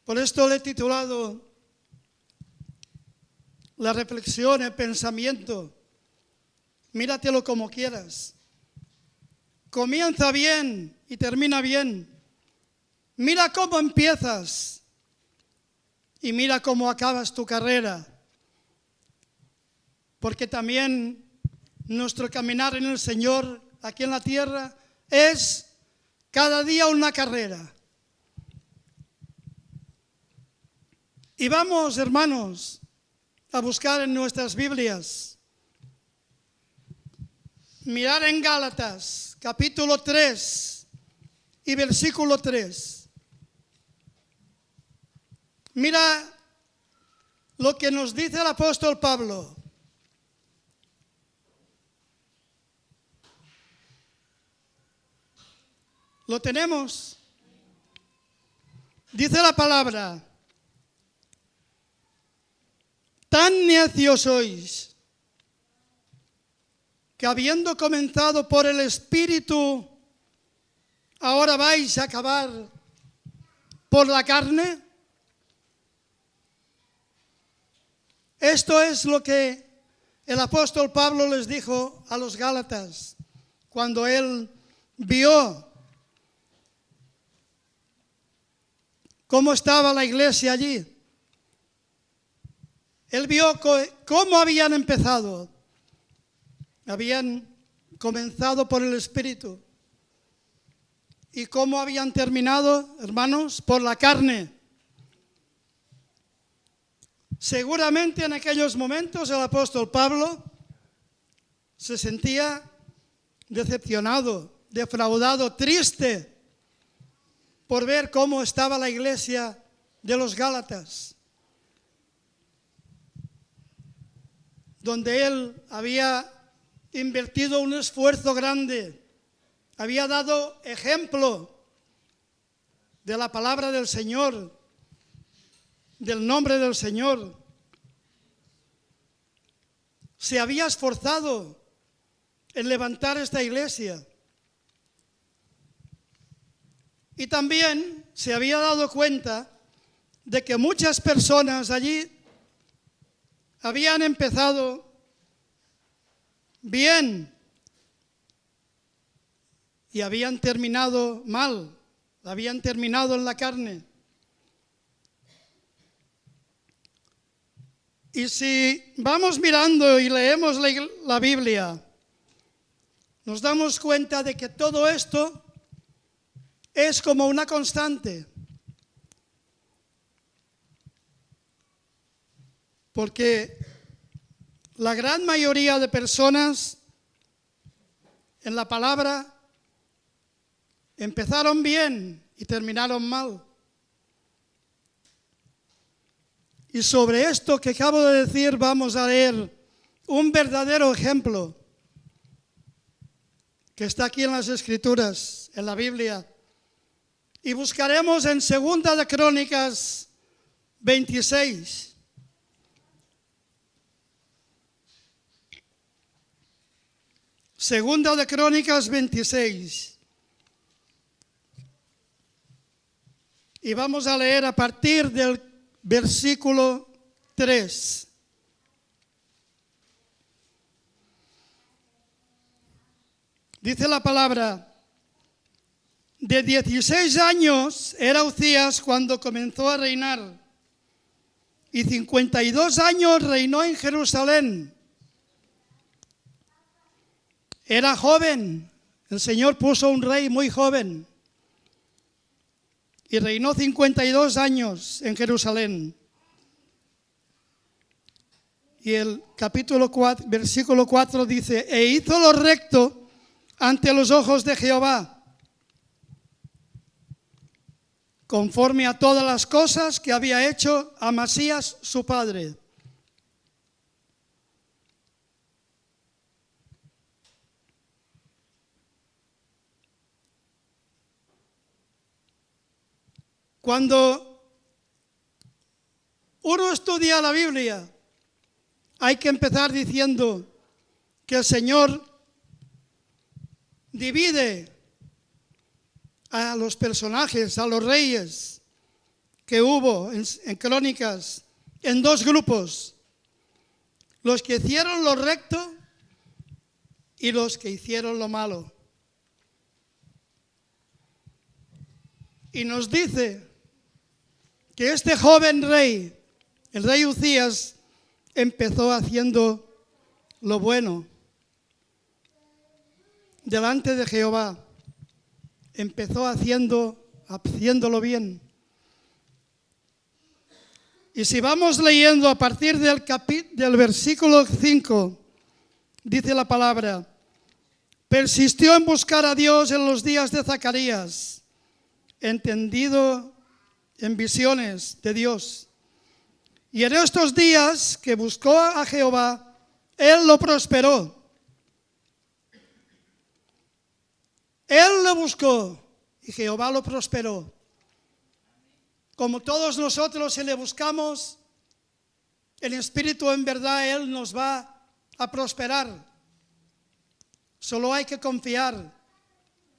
Por esto le he titulado la reflexión, el pensamiento, míratelo como quieras. Comienza bien y termina bien. Mira cómo empiezas y mira cómo acabas tu carrera. Porque también nuestro caminar en el Señor aquí en la tierra es cada día una carrera. Y vamos, hermanos, a buscar en nuestras Biblias. Mirar en Gálatas, capítulo 3 y versículo 3. Mira lo que nos dice el apóstol Pablo. ¿Lo tenemos? Dice la palabra: tan necios sois, que habiendo comenzado por el Espíritu, ahora vais a acabar por la carne. Esto es lo que el apóstol Pablo les dijo a los Gálatas cuando él vio cómo estaba la iglesia allí. Él vio cómo habían empezado. Habían comenzado por el Espíritu. ¿Y cómo habían terminado, hermanos? Por la carne. Seguramente en aquellos momentos el apóstol Pablo se sentía decepcionado, defraudado, triste por ver cómo estaba la iglesia de los Gálatas, donde él había invertido un esfuerzo grande, había dado ejemplo de la palabra del Señor, del nombre del Señor. Se había esforzado en levantar esta iglesia. Y también se había dado cuenta de que muchas personas allí habían empezado bien y habían terminado mal, habían terminado en la carne. Y si vamos mirando y leemos la Biblia, nos damos cuenta de que todo esto es como una constante. Porque la gran mayoría de personas en la palabra empezaron bien y terminaron mal. Y sobre esto que acabo de decir vamos a leer un verdadero ejemplo que está aquí en las Escrituras, en la Biblia. Y buscaremos en 2 de Crónicas 26. Segunda de Crónicas 26. Y vamos a leer a partir del versículo 3. Dice la palabra: de 16 años era Uzías cuando comenzó a reinar, y 52 años reinó en Jerusalén. Era joven, el Señor puso un rey muy joven, y reinó 52 años en Jerusalén. Y el capítulo 4, versículo 4 dice: e hizo lo recto ante los ojos de Jehová, conforme a todas las cosas que había hecho Amasías su padre. Cuando uno estudia la Biblia, hay que empezar diciendo que el Señor divide a los personajes, a los reyes, que hubo en Crónicas en dos grupos: los que hicieron lo recto y los que hicieron lo malo. Y nos dice que este joven rey, el rey Uzías, empezó haciendo lo bueno delante de Jehová. Empezó haciéndolo bien. Y si vamos leyendo a partir del versículo 5, dice la palabra: persistió en buscar a Dios en los días de Zacarías, entendido en visiones de Dios. Y en estos días que buscó a Jehová, él lo prosperó. Él lo buscó y Jehová lo prosperó. Como todos nosotros, si le buscamos en espíritu, en verdad, Él nos va a prosperar. Solo hay que confiar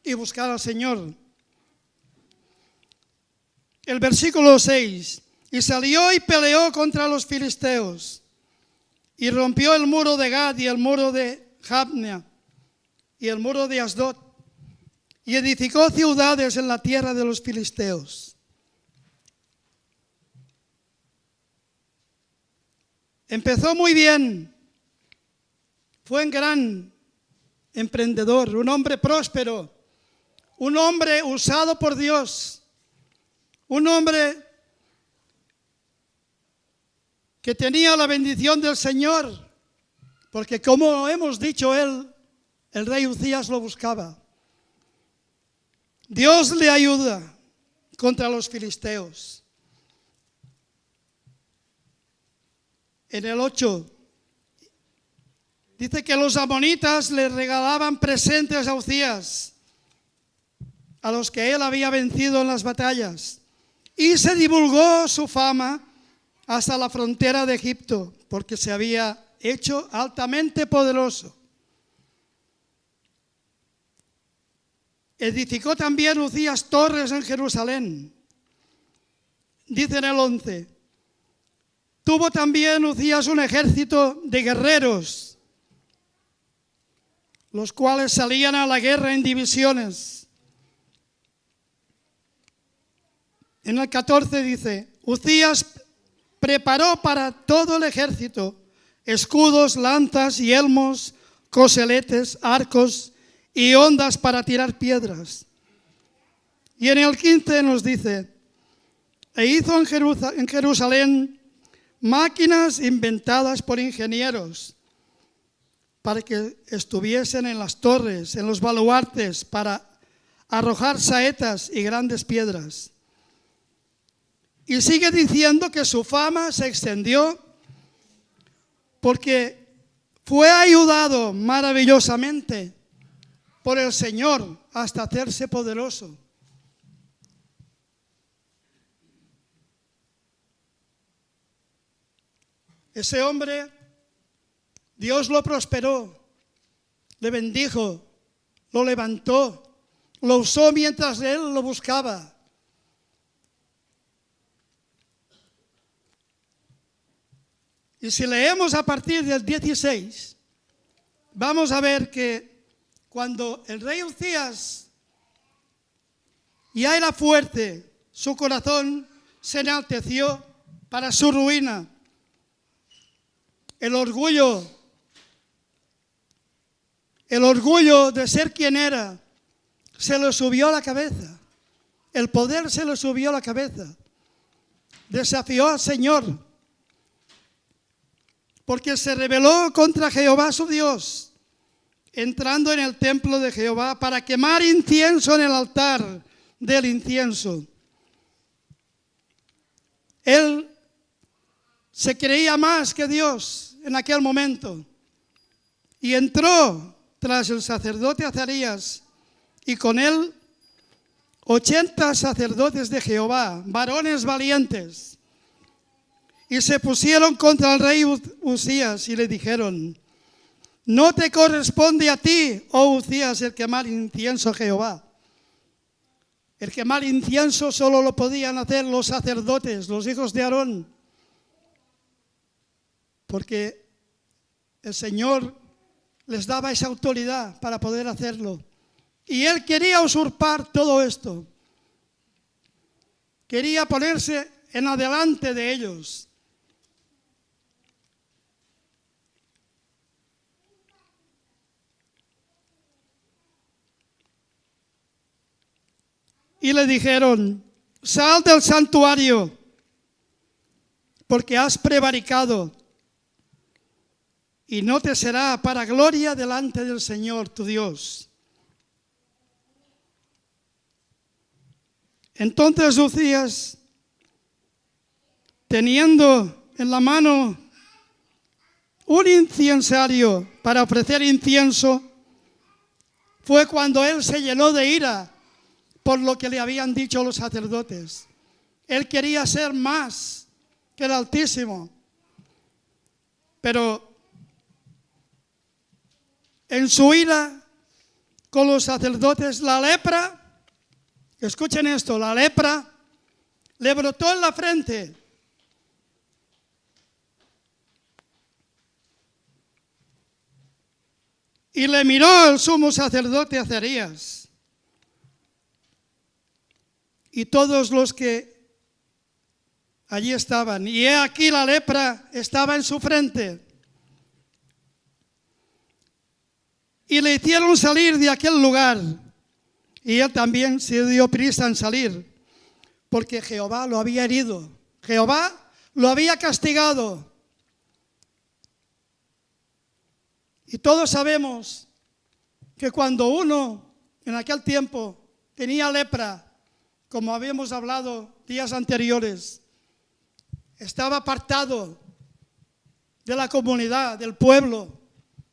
y buscar al Señor. El versículo 6. Y salió y peleó contra los filisteos, y rompió el muro de Gad y el muro de Jabnea y el muro de Asdod, y edificó ciudades en la tierra de los filisteos. Empezó muy bien, fue un gran emprendedor, un hombre próspero, un hombre usado por Dios, un hombre que tenía la bendición del Señor, porque como hemos dicho, el rey Uzías lo buscaba. Dios le ayuda contra los filisteos. En el 8 dice que los amonitas le regalaban presentes a Uzías, a los que él había vencido en las batallas, y se divulgó su fama hasta la frontera de Egipto, porque se había hecho altamente poderoso. Edificó también Uzías torres en Jerusalén. Dice en el 11, tuvo también Uzías un ejército de guerreros, los cuales salían a la guerra en divisiones. En el 14 dice, Uzías preparó para todo el ejército escudos, lanzas, yelmos, coseletes, arcos y hondas para tirar piedras. Y en el 15 nos dice, e hizo en Jerusalén máquinas inventadas por ingenieros para que estuviesen en las torres, en los baluartes, para arrojar saetas y grandes piedras. Y sigue diciendo que su fama se extendió porque fue ayudado maravillosamente por el Señor hasta hacerse poderoso. Ese hombre, Dios lo prosperó, le bendijo, lo levantó, lo usó mientras él lo buscaba. Y si leemos a partir del 16, vamos a ver que cuando el rey Uzías ya era fuerte, su corazón se enalteció para su ruina. El orgullo de ser quien era, se le subió a la cabeza. El poder se le subió a la cabeza. Desafió al Señor, porque se rebeló contra Jehová su Dios, entrando en el templo de Jehová para quemar incienso en el altar del incienso. Él se creía más que Dios en aquel momento y entró tras el sacerdote Azarías y con él 80 sacerdotes de Jehová, varones valientes, y se pusieron contra el rey Uzías y le dijeron: no te corresponde a ti, oh Uzías, el quemar incienso a Jehová. El quemar incienso solo lo podían hacer los sacerdotes, los hijos de Aarón, porque el Señor les daba esa autoridad para poder hacerlo. Y él quería usurpar todo esto. Quería ponerse en adelante de ellos. Y le dijeron: sal del santuario, porque has prevaricado, y no te será para gloria delante del Señor tu Dios. Entonces Uzías, teniendo en la mano un incensario para ofrecer incienso, fue cuando él se llenó de ira por lo que le habían dicho los sacerdotes. Él quería ser más que el Altísimo, pero en su ira con los sacerdotes, la lepra, escuchen esto, la lepra le brotó en la frente. Y le miró el sumo sacerdote Azarías y todos los que allí estaban. Y he aquí la lepra estaba en su frente. Y le hicieron salir de aquel lugar. Y él también se dio prisa en salir, porque Jehová lo había herido. Jehová lo había castigado. Y todos sabemos que cuando uno en aquel tiempo tenía lepra, como habíamos hablado días anteriores, estaba apartado de la comunidad, del pueblo,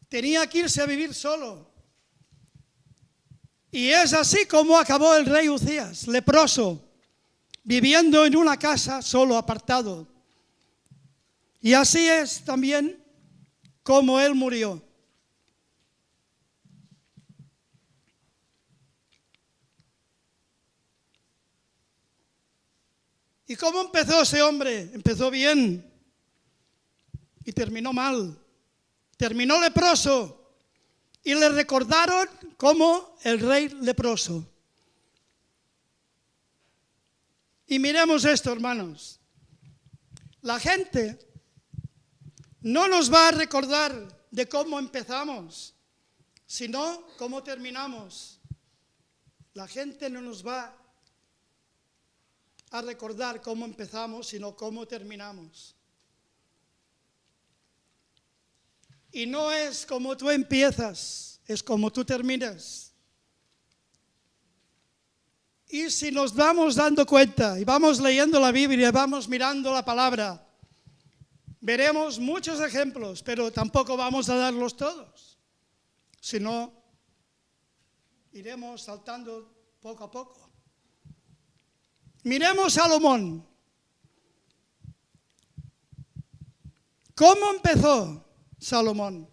tenía que irse a vivir solo. Y es así como acabó el rey Uzías, leproso, viviendo en una casa solo, apartado. Y así es también como él murió. ¿Y cómo empezó ese hombre? Empezó bien y terminó mal. Terminó leproso y le recordaron como el rey leproso. Y miremos esto, hermanos. La gente no nos va a recordar de cómo empezamos, sino cómo terminamos. La gente no nos va a recordar cómo empezamos, sino cómo terminamos. Y no es como tú empiezas, es como tú terminas. Y si nos vamos dando cuenta y vamos leyendo la Biblia, vamos mirando la palabra, veremos muchos ejemplos, pero tampoco vamos a darlos todos. Si no, iremos saltando poco a poco. Miremos Salomón. ¿Cómo empezó Salomón?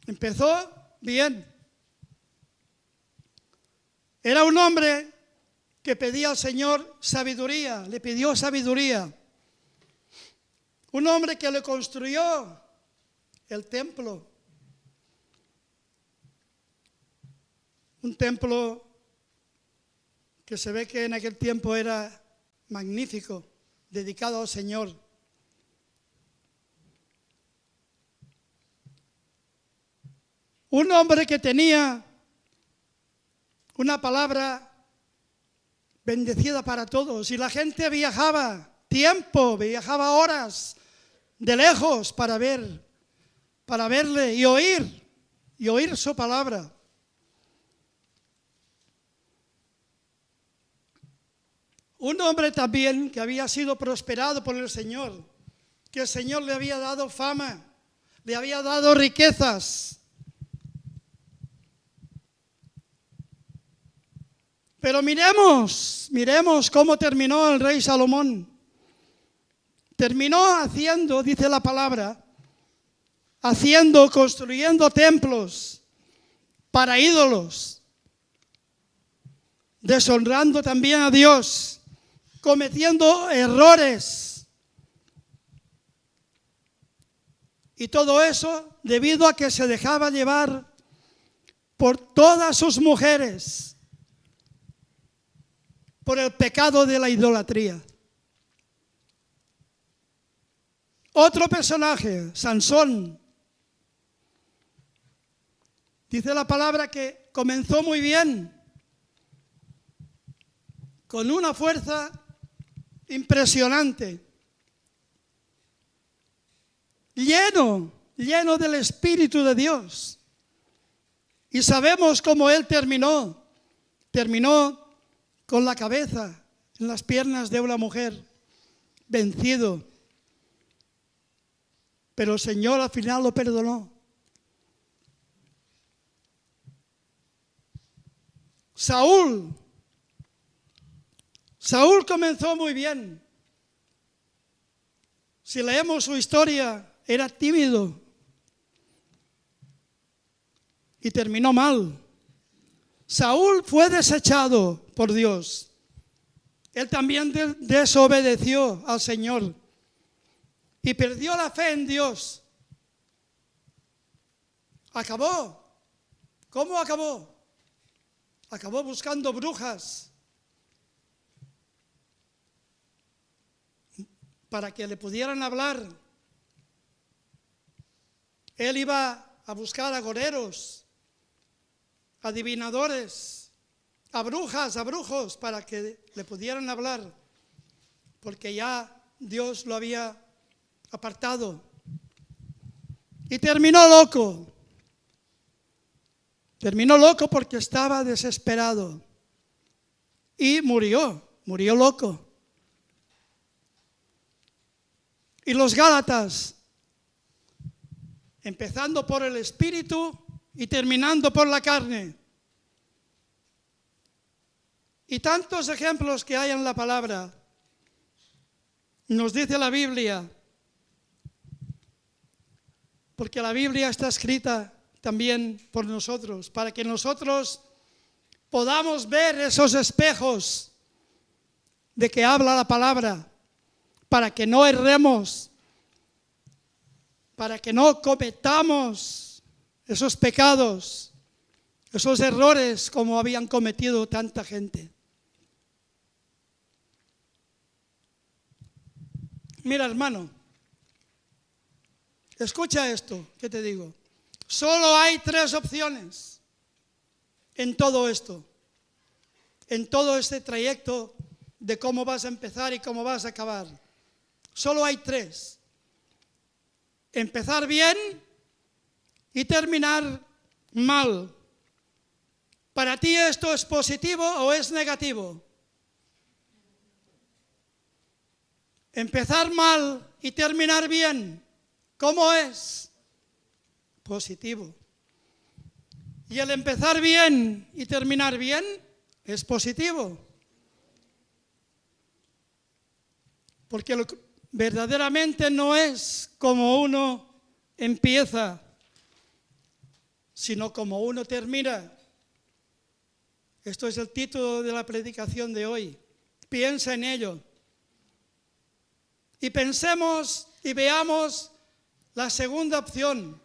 Empezó bien. Era un hombre que pedía al Señor sabiduría, le pidió sabiduría. Un hombre que le construyó el templo. Un templo que se ve que en aquel tiempo era magnífico, dedicado al Señor. Un hombre que tenía una palabra bendecida para todos, y la gente viajaba tiempo, viajaba horas de lejos para verle y oír su palabra. Un hombre también que había sido prosperado por el Señor, que el Señor le había dado fama, le había dado riquezas. Pero miremos cómo terminó el rey Salomón. Terminó haciendo, dice la palabra, construyendo templos para ídolos. deshonrando también a Dios, cometiendo errores. Y todo eso debido a que se dejaba llevar por todas sus mujeres, por el pecado de la idolatría. Otro personaje, Sansón. Dice la palabra que comenzó muy bien, con una fuerza impresionante, lleno del Espíritu de Dios. Y sabemos cómo él terminó con la cabeza en las piernas de una mujer, vencido. Pero el Señor al final lo perdonó. Saúl comenzó muy bien. Si leemos su historia, era tímido y terminó mal. Saúl fue desechado por Dios. Él también desobedeció al Señor y perdió la fe en Dios. Acabó. ¿Cómo acabó? Acabó buscando brujas para que le pudieran hablar. Él iba a buscar agoreros, adivinadores, a brujas, a brujos, para que le pudieran hablar, porque ya Dios lo había apartado. Y terminó loco. Terminó loco porque estaba desesperado. Y murió loco. Y los Gálatas, empezando por el espíritu y terminando por la carne. Y tantos ejemplos que hay en la palabra. Nos dice la Biblia, porque la Biblia está escrita también por nosotros, para que nosotros podamos ver esos espejos de que habla la palabra, para que no erremos, para que no cometamos esos pecados, esos errores como habían cometido tanta gente. Mira, hermano, escucha esto que te digo. Solo hay 3 opciones en todo esto, en todo este trayecto de cómo vas a empezar y cómo vas a acabar. Solo hay 3. Empezar bien y terminar mal. ¿Para ti esto es positivo o es negativo? Empezar mal y terminar bien, ¿cómo es? Positivo. Y el empezar bien y terminar bien es positivo. Porque verdaderamente no es como uno empieza, sino como uno termina. Esto es el título de la predicación de hoy. Piensa en ello. Y pensemos y veamos la segunda opción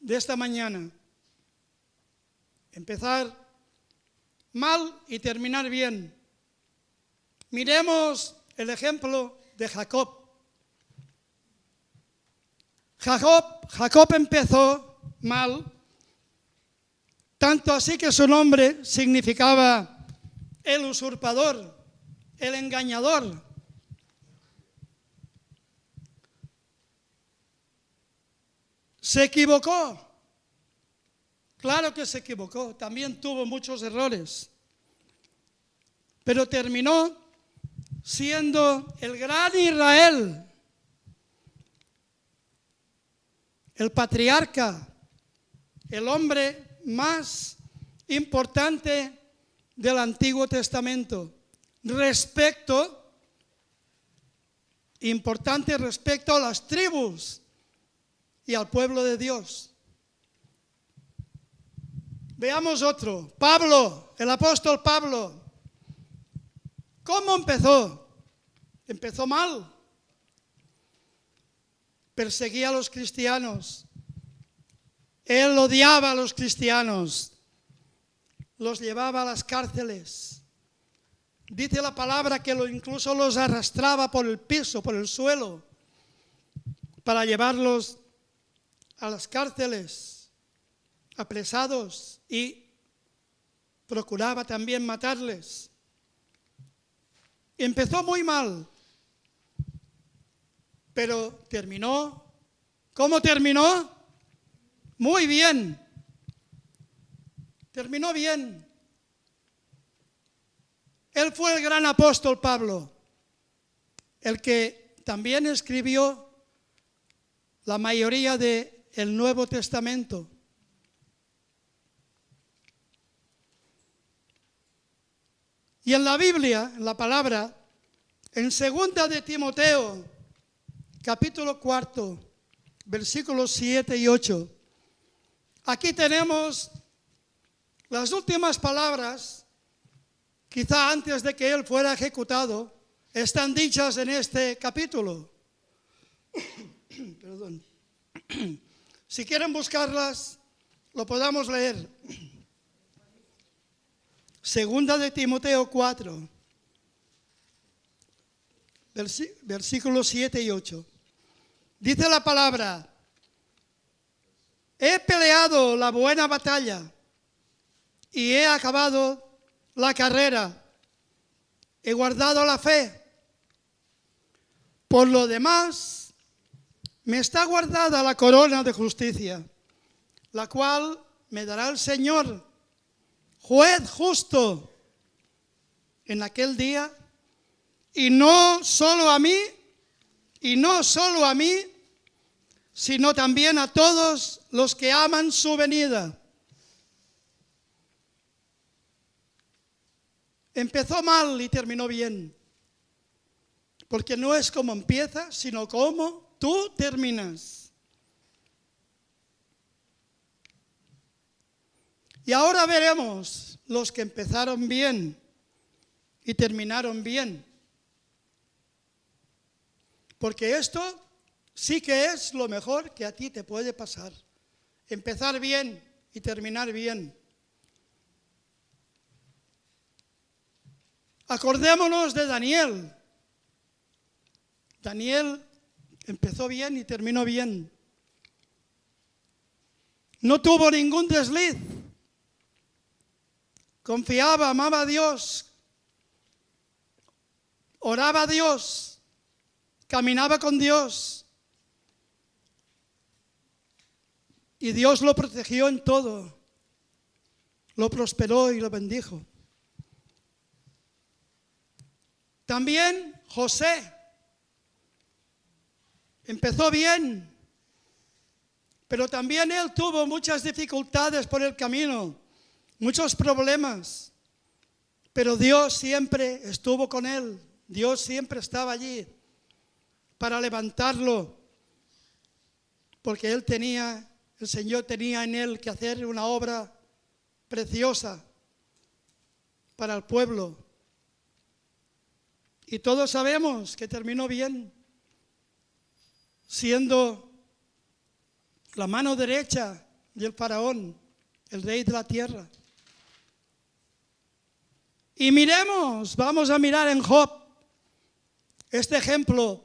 de esta mañana. Empezar mal y terminar bien. Miremos el ejemplo de Jacob. Jacob empezó mal, tanto así que su nombre significaba el usurpador, el engañador. Se equivocó. Claro que se equivocó. También tuvo muchos errores. Pero terminó siendo el gran Israel, el patriarca, el hombre más importante del Antiguo Testamento. Importante respecto a las tribus y al pueblo de Dios. Veamos otro. Pablo, el apóstol Pablo. ¿Cómo empezó? Empezó mal. Perseguía a los cristianos. Él odiaba a los cristianos. Los llevaba a las cárceles. Dice la palabra que incluso los arrastraba por el piso, por el suelo, para llevarlos a las cárceles, apresados, y procuraba también matarles. Empezó muy mal, pero terminó. ¿Cómo terminó? Muy bien. Terminó bien. Él fue el gran apóstol Pablo, el que también escribió la mayoría del Nuevo Testamento. Y en la Biblia, en la palabra, en 2 de Timoteo, capítulo 4, versículos 7 y 8, aquí tenemos las últimas palabras, quizá antes de que él fuera ejecutado, están dichas en este capítulo. Perdón. Si quieren buscarlas, lo podamos leer. 2 de Timoteo 4, versículos 7 y 8. Dice la palabra: he peleado la buena batalla y he acabado la carrera, he guardado la fe. Por lo demás, me está guardada la corona de justicia, la cual me dará el Señor, juez justo, en aquel día, y no solo a mí, sino también a todos los que aman su venida. Empezó mal y terminó bien, porque no es como empieza, sino como tú terminas. Y ahora veremos los que empezaron bien y terminaron bien, porque esto sí que es lo mejor que a ti te puede pasar, empezar bien y terminar bien. Acordémonos de Daniel. Daniel empezó bien y terminó bien. No tuvo ningún desliz. Confiaba, amaba a Dios, oraba a Dios, caminaba con Dios. Y Dios lo protegió en todo. Lo prosperó y lo bendijo. También José empezó bien, pero también él tuvo muchas dificultades por el camino, muchos problemas, pero Dios siempre estuvo con él, Dios siempre estaba allí para levantarlo, porque el Señor tenía en él que hacer una obra preciosa para el pueblo. Y todos sabemos que terminó bien, siendo la mano derecha del faraón, el rey de la tierra. Y vamos a mirar en Job este ejemplo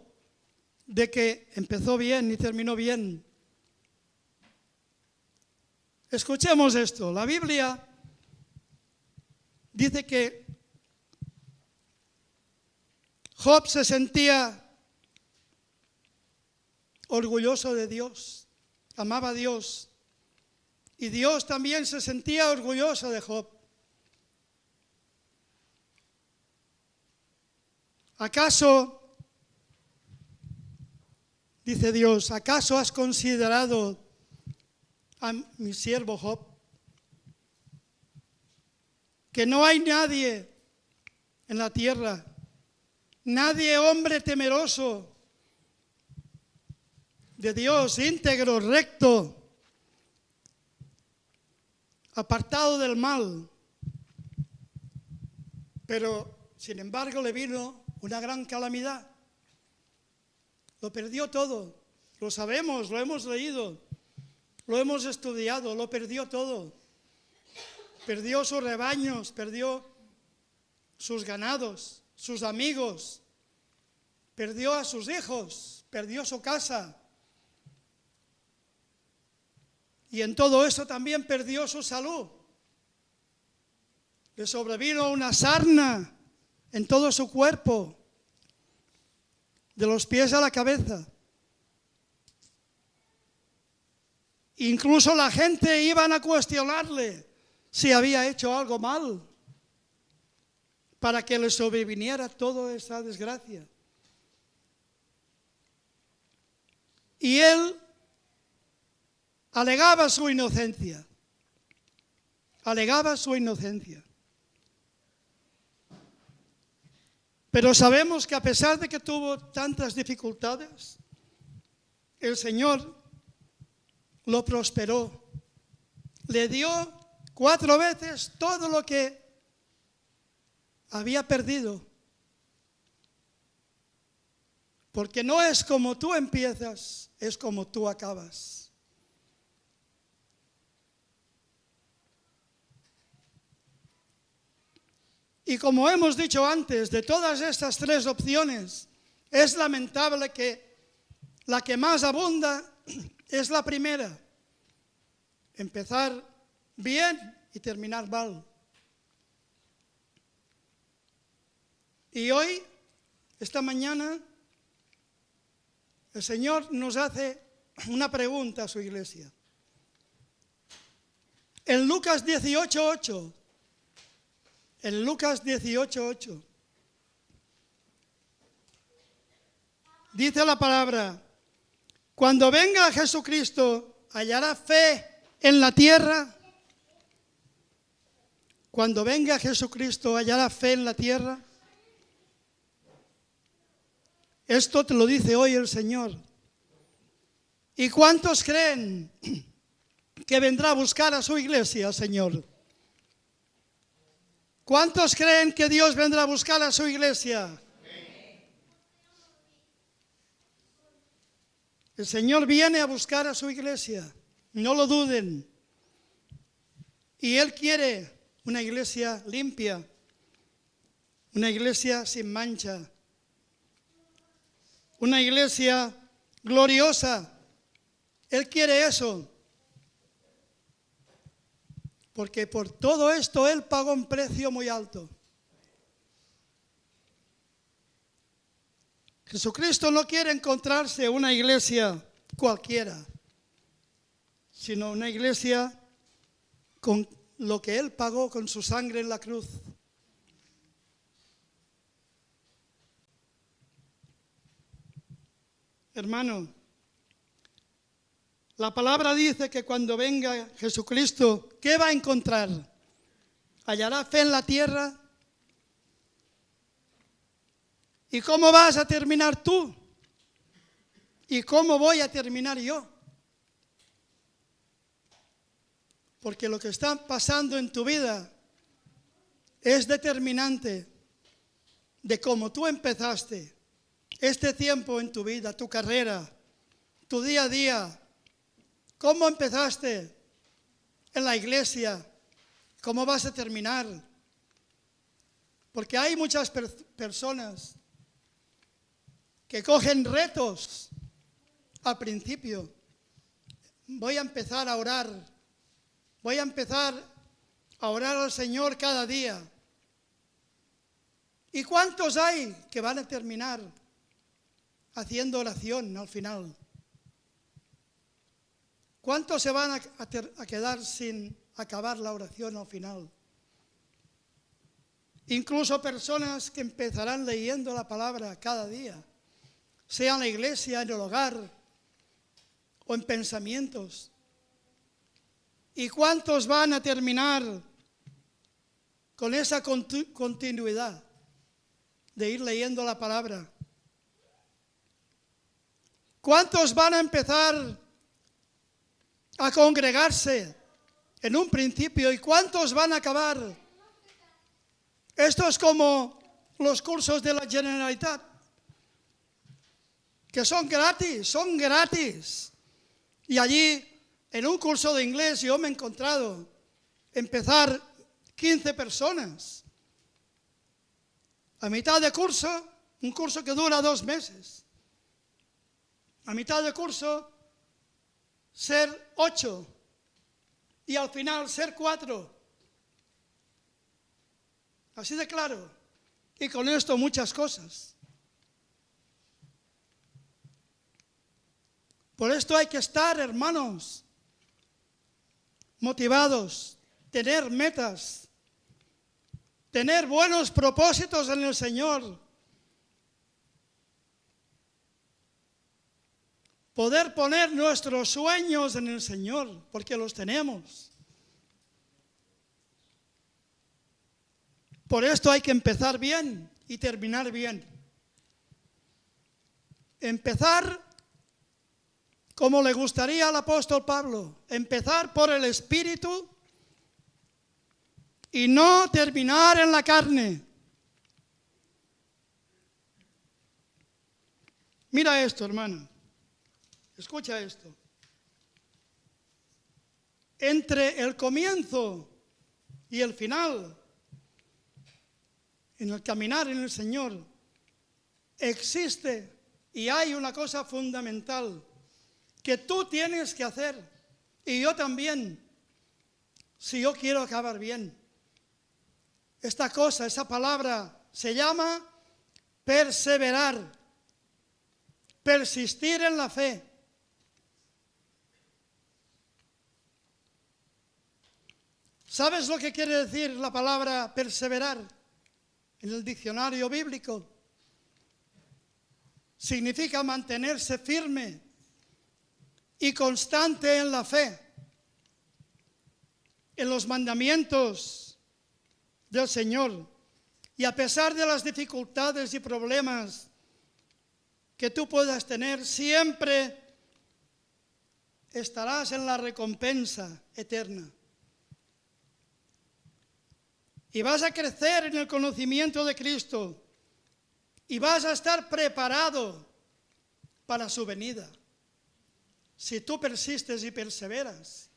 de que empezó bien y terminó bien. Escuchemos esto. La Biblia dice que Job se sentía orgulloso de Dios, amaba a Dios, y Dios también se sentía orgulloso de Job. ¿Acaso, dice Dios, acaso has considerado a mi siervo Job? Que no hay nadie en la tierra, nadie hombre temeroso de Dios, íntegro, recto. apartado del mal. Pero, sin embargo, le vino una gran calamidad. Lo perdió todo. Lo sabemos, lo hemos leído, lo hemos estudiado, lo perdió todo. Perdió sus rebaños, perdió sus ganados, sus amigos, perdió a sus hijos, perdió su casa. Y en todo eso también perdió su salud. Le sobrevino una sarna en todo su cuerpo, de los pies a la cabeza. Incluso la gente iban a cuestionarle si había hecho algo mal para que le sobreviniera toda esa desgracia. Y él alegaba su inocencia. Alegaba su inocencia. Pero sabemos que a pesar de que tuvo tantas dificultades, el Señor lo prosperó. Le dio 4 veces todo lo que había perdido. Porque no es como tú empiezas, es como tú acabas. Y como hemos dicho antes, de todas estas 3 opciones, es lamentable que la que más abunda es la primera. Empezar bien y terminar mal. Y hoy, esta mañana, el Señor nos hace una pregunta a su iglesia. En Lucas 18:8, en Lucas 18:8, dice la palabra: cuando venga Jesucristo, ¿hallará fe en la tierra? Cuando venga Jesucristo, ¿hallará fe en la tierra? Esto te lo dice hoy el Señor. ¿Y cuántos creen que vendrá a buscar a su iglesia, Señor? ¿Cuántos creen que Dios vendrá a buscar a su iglesia? El Señor viene a buscar a su iglesia, no lo duden. Y Él quiere una iglesia limpia, una iglesia sin mancha, una iglesia gloriosa. Él quiere eso. Porque por todo esto Él pagó un precio muy alto. Jesucristo no quiere encontrarse una iglesia cualquiera, sino una iglesia con lo que Él pagó con su sangre en la cruz. Hermano, la palabra dice que cuando venga Jesucristo, ¿qué va a encontrar? ¿Hallará fe en la tierra? ¿Y cómo vas a terminar tú? ¿Y cómo voy a terminar yo? Porque lo que está pasando en tu vida es determinante de cómo tú empezaste este tiempo en tu vida, tu carrera, tu día a día. ¿Cómo empezaste en la iglesia? ¿Cómo vas a terminar? Porque hay muchas personas que cogen retos al principio. Voy a empezar a orar. Voy a empezar a orar al Señor cada día. ¿Y cuántos hay que van a terminar haciendo oración al final? ¿Cuántos se van a quedar sin acabar la oración al final? Incluso personas que empezarán leyendo la palabra cada día, sea en la iglesia, en el hogar o en pensamientos. ¿Y cuántos van a terminar con esa continuidad de ir leyendo la palabra? ¿Cuántos van a empezar a congregarse en un principio. ¿Y cuántos van a acabar? Esto es como los cursos de la Generalitat, que son gratis. Y allí, en un curso de inglés, yo me he encontrado empezar 15 personas. A mitad de curso, un curso que dura 2 meses. A mitad de curso, ser 8 y al final ser 4. Así de claro. Y con esto muchas cosas. Por esto hay que estar, hermanos, motivados, tener metas, tener buenos propósitos en el Señor, poder poner nuestros sueños en el Señor, porque los tenemos. Por esto hay que empezar bien y terminar bien. Empezar como le gustaría al apóstol Pablo, empezar por el Espíritu y no terminar en la carne. Mira esto, hermana. Escucha esto. Entre el comienzo y el final, en el caminar en el Señor, existe y hay una cosa fundamental que tú tienes que hacer, y yo también, si yo quiero acabar bien. Esta cosa, esa palabra, se llama perseverar, persistir en la fe. ¿Sabes lo que quiere decir la palabra perseverar en el diccionario bíblico? Significa mantenerse firme y constante en la fe, en los mandamientos del Señor. Y a pesar de las dificultades y problemas que tú puedas tener, siempre estarás en la recompensa eterna. Y vas a crecer en el conocimiento de Cristo y vas a estar preparado para su venida. Si tú persistes y perseveras,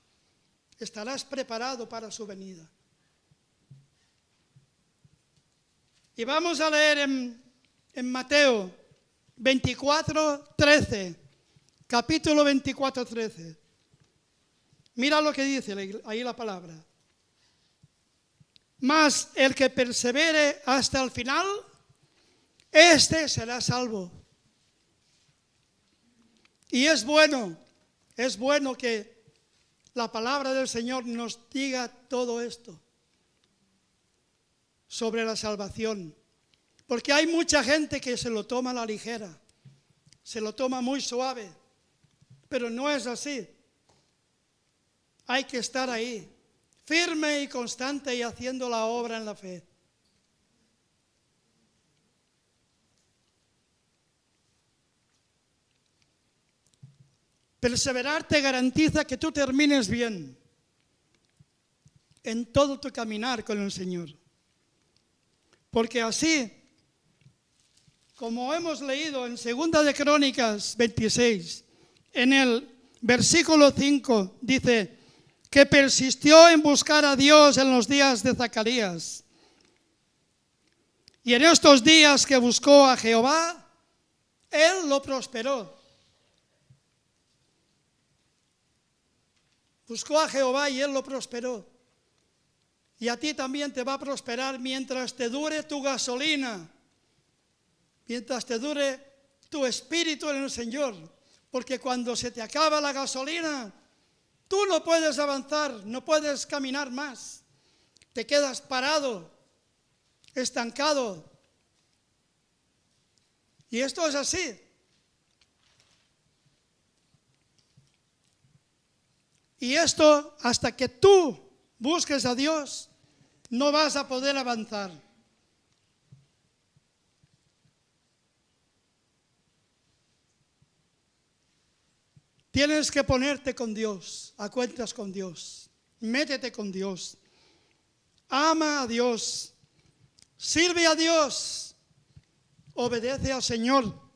estarás preparado para su venida. Y vamos a leer en Mateo 24:13, capítulo 24:13. Mira lo que dice ahí la palabra. Mas el que persevere hasta el final, este será salvo. Y es bueno que la palabra del Señor nos diga todo esto sobre la salvación. Porque hay mucha gente que se lo toma a la ligera, se lo toma muy suave, pero no es así. Hay que estar ahí, firme y constante y haciendo la obra en la fe. Perseverar te garantiza que tú termines bien en todo tu caminar con el Señor. Porque así, como hemos leído en 2 de Crónicas 26, en el versículo 5, dice que persistió en buscar a Dios en los días de Zacarías. Y en estos días que buscó a Jehová, Él lo prosperó. Buscó a Jehová y Él lo prosperó. Y a ti también te va a prosperar mientras te dure tu gasolina, mientras te dure tu espíritu en el Señor. Porque cuando se te acaba la gasolina, tú no puedes avanzar, no puedes caminar más. Te quedas parado, estancado. Y esto es así. Y esto, hasta que tú busques a Dios, no vas a poder avanzar. Tienes que ponerte con Dios, a cuentas con Dios. métete con Dios. Ama a Dios. Sirve a Dios. Obedece al Señor.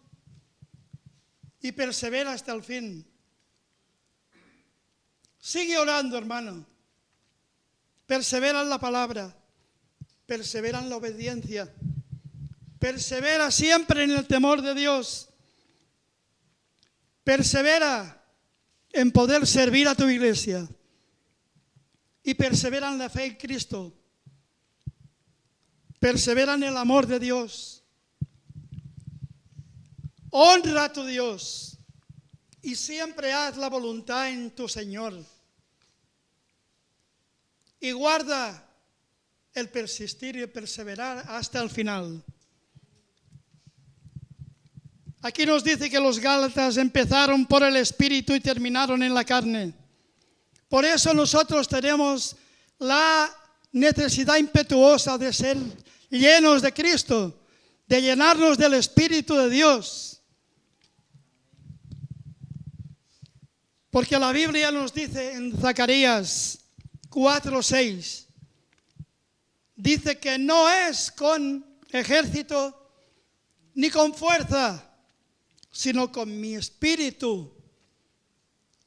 Y persevera hasta el fin. Sigue orando, hermano. Persevera en la palabra. Persevera en la obediencia. Persevera siempre en el temor de Dios. Persevera en poder servir a tu iglesia. Y persevera en la fe en Cristo. Persevera en el amor de Dios. Honra a tu Dios. Y siempre haz la voluntad en tu Señor. Y guarda el persistir y el perseverar hasta el final. Aquí nos dice que los Gálatas empezaron por el Espíritu y terminaron en la carne. Por eso nosotros tenemos la necesidad impetuosa de ser llenos de Cristo, de llenarnos del Espíritu de Dios. Porque la Biblia nos dice en Zacarías 4:6, dice que no es con ejército ni con fuerza, sino con mi espíritu.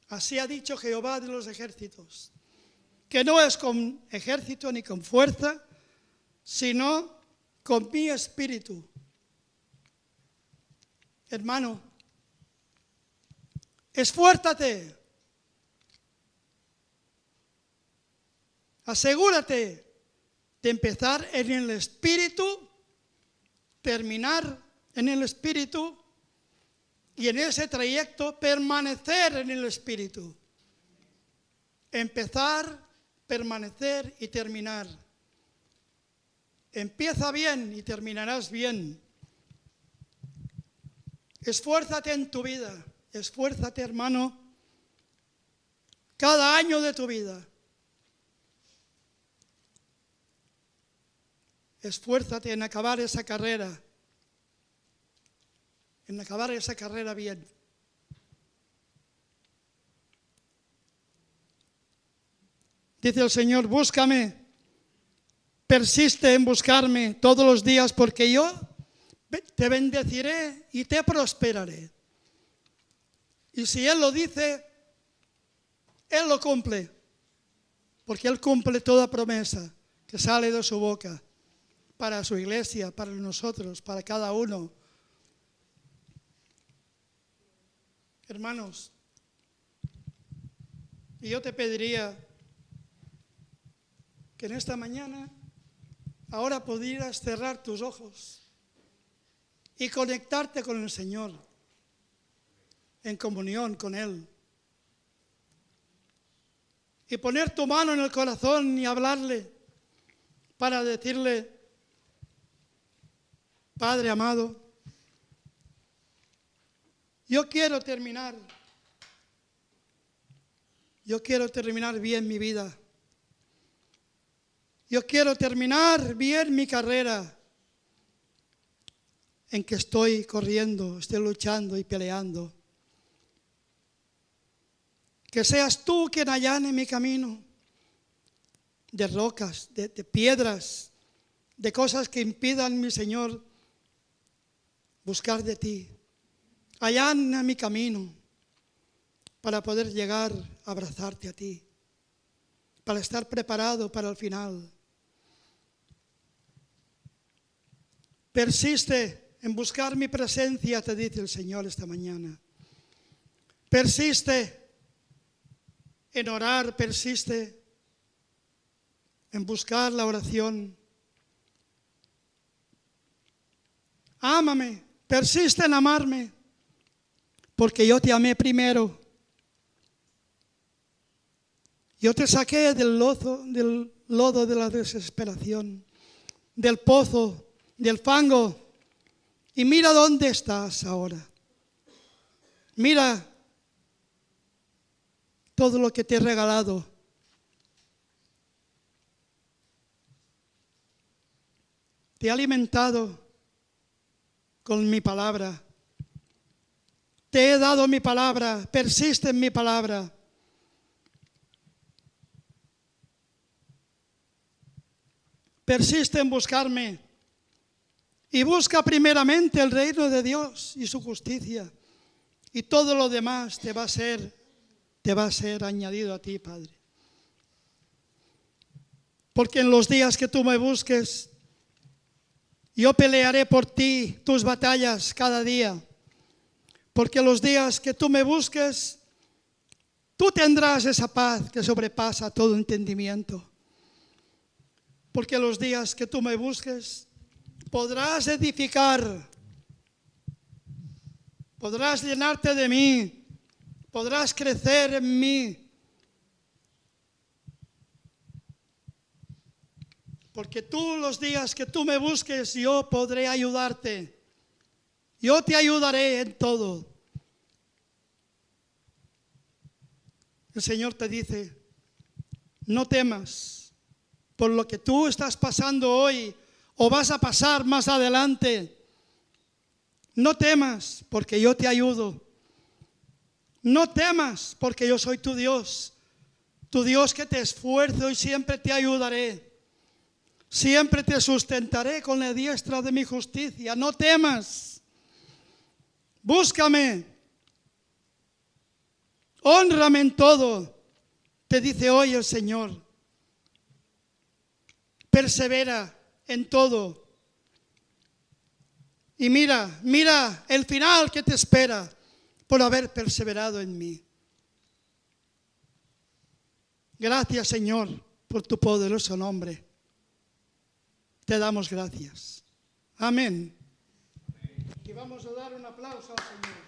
Así ha dicho Jehová de los ejércitos, que no es con ejército ni con fuerza, sino con mi espíritu. Hermano, esfuérzate, asegúrate de empezar en el espíritu, terminar en el espíritu y en ese trayecto permanecer en el espíritu. Empezar, permanecer y terminar. Empieza bien y terminarás bien. Esfuérzate en tu vida. Esfuérzate, hermano, cada año de tu vida. Esfuérzate en acabar esa carrera. En acabar esa carrera bien. Dice el Señor, búscame, persiste en buscarme todos los días, porque yo te bendeciré y te prosperaré. Y si Él lo dice, Él lo cumple, porque Él cumple toda promesa que sale de su boca para su iglesia, para nosotros, para cada uno. Hermanos, y yo te pediría que en esta mañana ahora pudieras cerrar tus ojos y conectarte con el Señor, en comunión con Él. Y poner tu mano en el corazón y hablarle para decirle, Padre amado, yo quiero terminar bien mi vida. Yo quiero terminar bien mi carrera en que estoy corriendo, estoy luchando y peleando. Que seas tú quien allane mi camino de rocas, de piedras, de cosas que impidan, mi Señor, buscar de ti. Allana mi camino para poder llegar a abrazarte a ti, para estar preparado para el final. Persiste en buscar mi presencia, te dice el Señor esta mañana. Persiste en orar, persiste en buscar la oración. Ámame, persiste en amarme, porque yo te amé primero. Yo te saqué del lodo de la desesperación, del pozo, del fango. Y mira dónde estás ahora. Mira todo lo que te he regalado. Te he alimentado con mi palabra. Te he dado mi palabra. Persiste en mi palabra. persiste en buscarme y busca primeramente el reino de Dios y su justicia, y todo lo demás te va a ser añadido a ti, Padre. Porque en los días que tú me busques, yo pelearé por ti tus batallas cada día. Porque los días que tú me busques, tú tendrás esa paz que sobrepasa todo entendimiento. Porque los días que tú me busques, podrás edificar, podrás llenarte de mí, podrás crecer en mí. Porque tú, los días que tú me busques, yo podré ayudarte. Yo te ayudaré en todo. El Señor te dice, no temas por lo que tú estás pasando hoy o vas a pasar más adelante. No temas porque yo te ayudo. No temas porque yo soy tu Dios que te esfuerzo y siempre te ayudaré. Siempre te sustentaré con la diestra de mi justicia. No temas. Búscame. Hónrame en todo. Te dice hoy el Señor. Persevera en todo. Y mira el final que te espera por haber perseverado en mí. Gracias, Señor, por tu poderoso nombre. Te damos gracias. Amén. Y vamos a dar un aplauso al Señor.